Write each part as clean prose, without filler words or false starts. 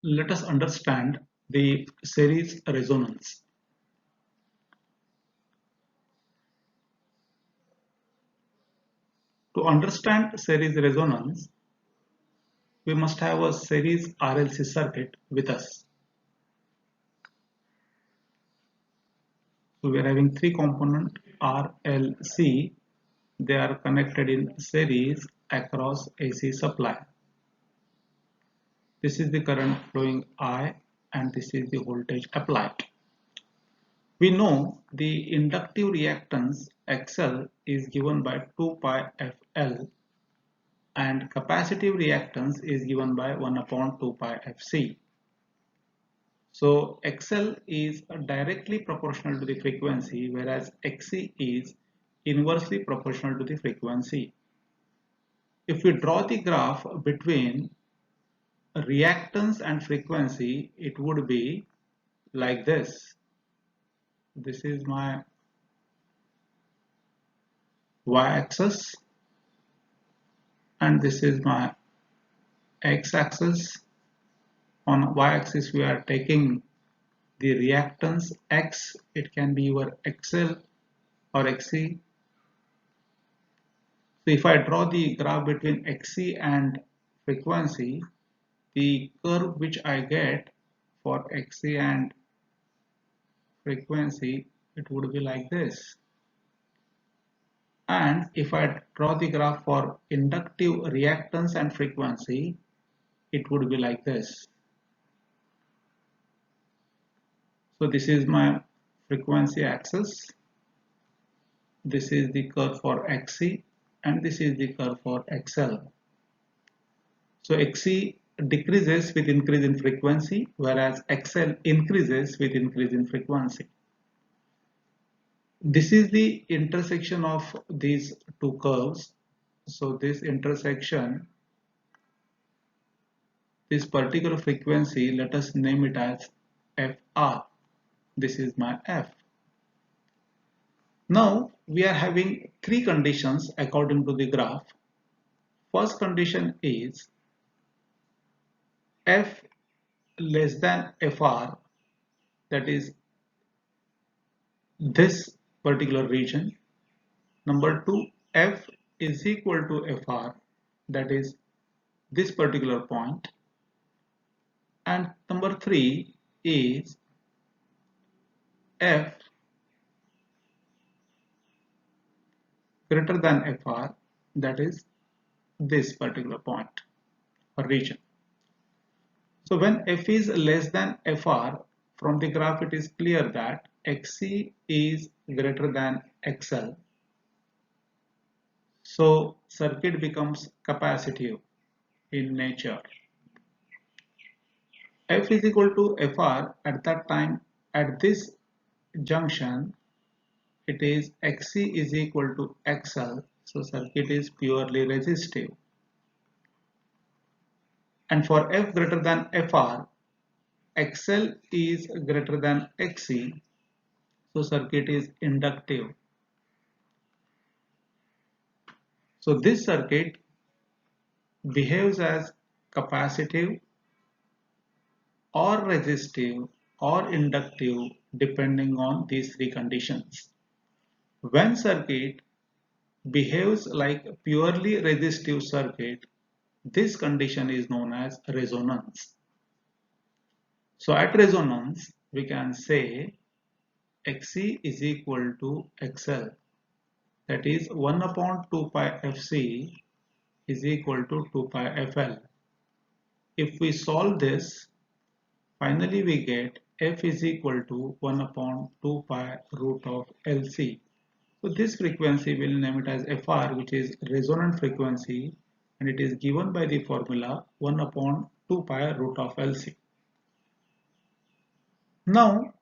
Let us understand the series resonance. To understand series resonance, we must have a series RLC circuit with us. So we are having three component RLC. They are connected in series across AC supply. This is the current flowing I and this is the voltage applied. We know the inductive reactance XL is given by 2 pi FL and capacitive reactance is given by 1 upon 2 pi Fc. So XL is directly proportional to the frequency, whereas Xc is inversely proportional to the frequency. If we draw the graph between reactance and frequency, it would be like this. This is my y-axis and this is my x-axis. On y-axis we are taking the reactance X, it can be your XL or XC. So if I draw the graph between XC and frequency, the curve which I get for XC and frequency, it would be like this. And if I draw the graph for inductive reactance and frequency, it would be like this. So this is my frequency axis. This is the curve for XC and this is the curve for XL. So XC decreases with increase in frequency, whereas XL increases with increase in frequency. This is the intersection of these two curves. So this intersection, this particular frequency, let us name it as FR. This is my F. Now we are having three conditions according to the graph. First condition is F less than FR, that is this particular region. Number two, F is equal to FR, that is this particular point. And number three is F greater than FR, that is this particular point or region. So when F is less than FR, from the graph it is clear that XC is greater than XL. So circuit becomes capacitive in nature. F is equal to FR at that time, at this junction it is Xc is equal to XL, so circuit is purely resistive. And for F greater than FR, XL is greater than Xc, so circuit is inductive. So this circuit behaves as capacitive or resistive or inductive depending on these three conditions. When circuit behaves like a purely resistive circuit, this condition is known as resonance. So at resonance, we can say Xc is equal to XL, that is 1 upon 2 pi Fc is equal to 2 pi Fl. If we solve this, finally we get F is equal to 1 upon 2 pi root of Lc. So this frequency, we will name it as Fr, which is resonant frequency, and it is given by the formula 1 upon 2 pi root of Lc. Now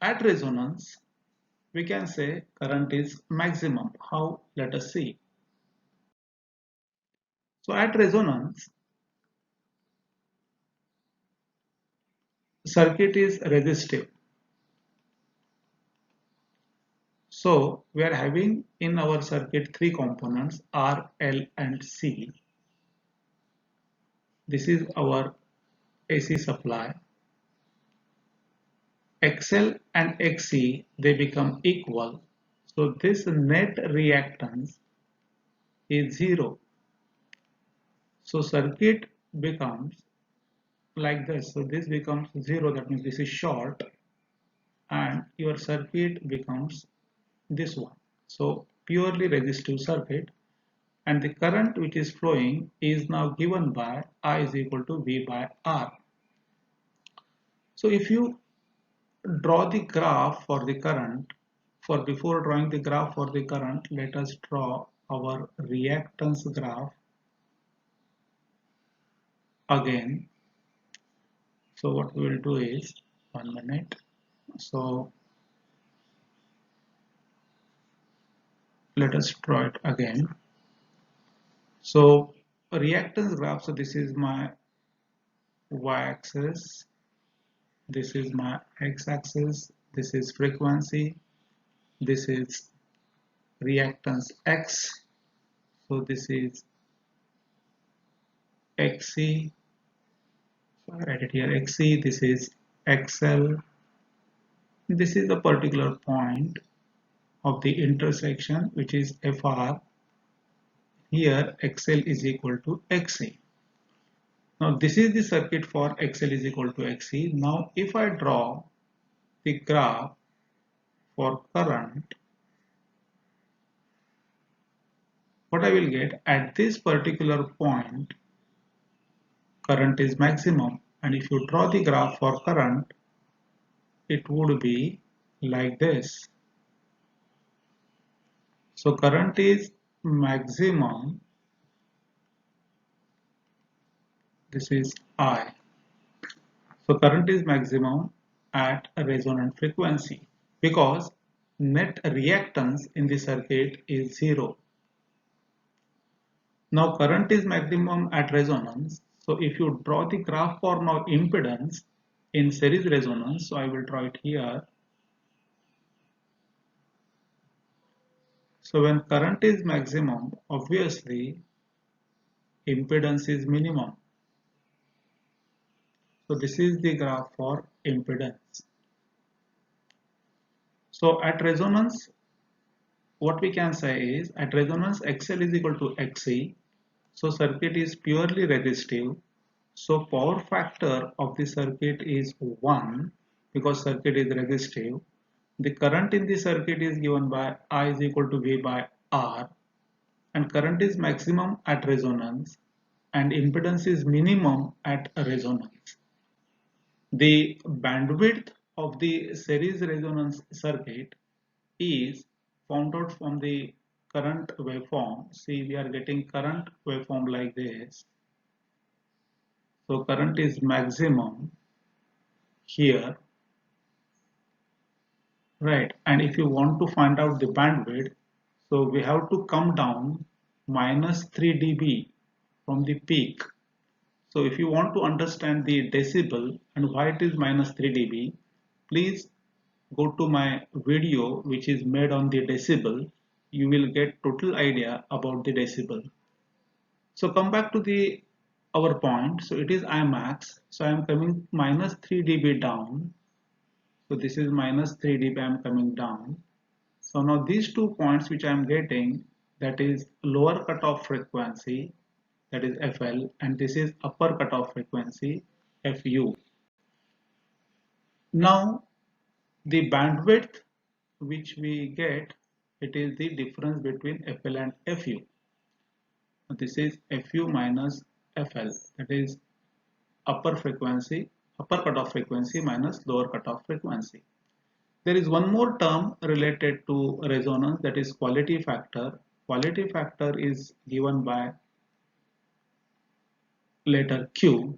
at resonance, we can say current is maximum. How? Let us see. So at resonance, circuit is resistive. So we are having in our circuit three components R, L and C. This is our AC supply, XL and XC, they become equal. So this net reactance is zero. So circuit becomes like this. So this becomes zero. That means this is short, and your circuit becomes this one. So purely resistive circuit, and the current which is flowing is now given by I is equal to V by R. So if you draw the graph for the current, for before drawing the graph for the current, let us draw our reactance graph again. So what we will do is, 1 minute. So let us draw it again. So reactance graph, so this is my y-axis, this is my x-axis, this is frequency, this is reactance X, so this is XC, so I write it here XC, this is XL, this is the particular point of the intersection which is FR, here XL is equal to XC. Now this is the circuit for XL is equal to XC. Now if I draw the graph for current, what I will get at this particular point, current is maximum, and if you draw the graph for current, it would be like this. So current is maximum, this is I. So current is maximum at a resonant frequency because net reactance in the circuit is zero. Now current is maximum at resonance. So if you draw the graph for now impedance in series resonance, so I will draw it here. So when current is maximum, obviously impedance is minimum. So this is the graph for impedance. So at resonance, what we can say is at resonance XL is equal to XC. So circuit is purely resistive. So power factor of the circuit is 1 because circuit is resistive. The current in the circuit is given by I is equal to V by R, and current is maximum at resonance and impedance is minimum at resonance. The bandwidth of the series resonance circuit is found out from the current waveform. See, we are getting current waveform like this. So current is maximum here, right? And if you want to find out the bandwidth, so we have to come down minus 3 dB from the peak. So if you want to understand the decibel and why it is minus 3 dB, please go to my video which is made on the decibel. You will get total idea about the decibel. So come back to the our point. So it is Imax. So I am coming minus 3 dB down. So this is minus 3 dB I am coming down. So now these 2 points which I am getting, that is lower cutoff frequency, that is FL, and this is upper cutoff frequency, FU. Now the bandwidth which we get, it is the difference between FL and FU. This is FU minus FL, that is upper frequency, upper cutoff frequency minus lower cutoff frequency. There is one more term related to resonance, that is quality factor. Quality factor is given by letter Q.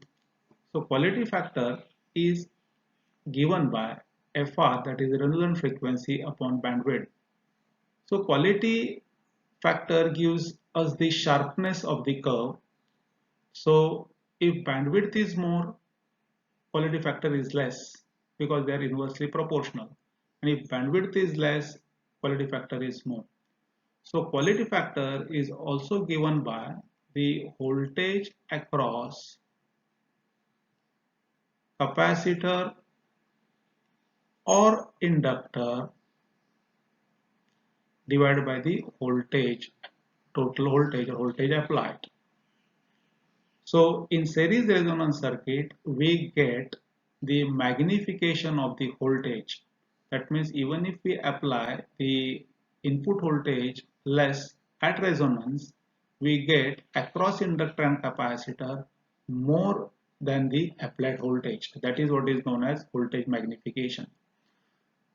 So quality factor is given by FR, that is resonant frequency upon bandwidth. So quality factor gives us the sharpness of the curve. So if bandwidth is more, quality factor is less because they are inversely proportional. And if bandwidth is less, quality factor is more. So quality factor is also given by the voltage across capacitor or inductor divided by the voltage, total voltage or voltage applied. So in series resonance circuit, we get the magnification of the voltage. That means even if we apply the input voltage less at resonance, we get across inductor and capacitor more than the applied voltage. That is what is known as voltage magnification.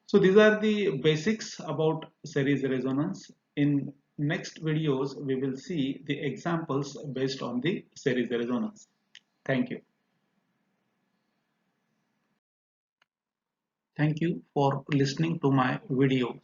So these are the basics about series resonance. In next videos, we will see the examples based on the series resonance. Thank you. Thank you for listening to my video.